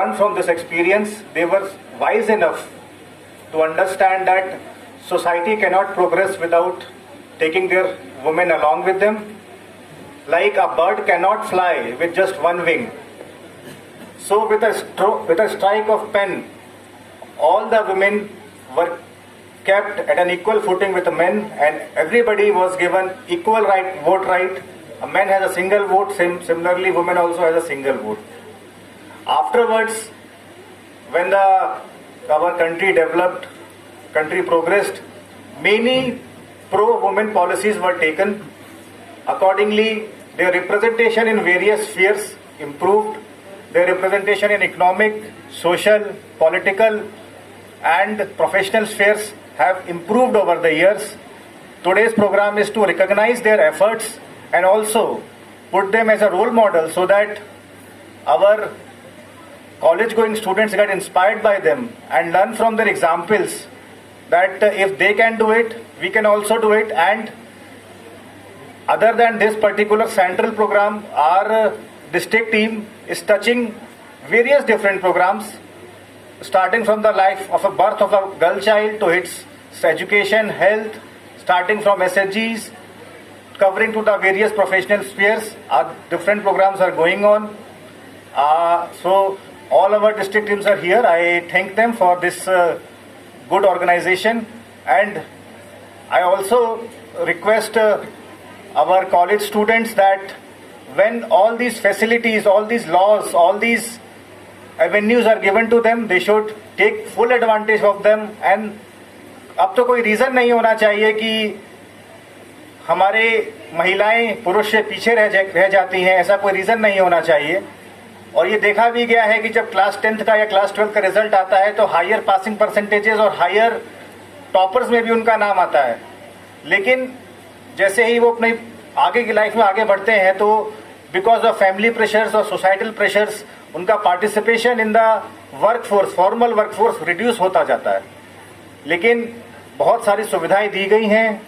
learned from this experience. They were wise enough to understand that society cannot progress without taking their women along with them. Like a bird cannot fly with just one wing. So with a strike of pen, all the women were kept at an equal footing with the men, and everybody was given equal vote right. A man has a single vote, similarly women also has a single vote. Afterwards, when our country developed, country progressed, many pro-women policies were taken. Accordingly, their representation in various spheres improved. Their representation in economic, social, political and professional spheres have improved over the years. Today's program is to recognize their efforts and also put them as a role model so that our college-going students get inspired by them and learn from their examples that if they can do it, we can also do it. And other than this particular central program, our district team is touching various different programs, starting from the life of a birth of a girl child to its education, health, starting from SHGs, covering to the various professional spheres. Different programs are going on. So all our district teams are here. I thank them for this good organization, and I also request our college students that when all these facilities, all these laws, all these avenues are given to them, they should take full advantage of them. And अब तो कोई reason नहीं होना चाहिए कि हमारे महिलाएं पुरुष से पीछे रह जाती हैं, ऐसा कोई रीज़न नहीं होना चाहिए। और ये देखा भी गया है कि जब क्लास 10th का या क्लास 12th का रिजल्ट आता है तो हायर पासिंग परसेंटेजेस और हायर टॉपर्स में भी उनका नाम आता है, लेकिन जैसे ही वो अपने आगे की लाइफ में आगे बढ़ते हैं तो बिकॉज ऑफ फैमिली प्रेशर्स और सोसाइटल प्रेशर्स उनका participation in the workforce, formal workforce reduce होता जाता है। लेकिन बहुत सारी सुविधाएं दी गई हैं,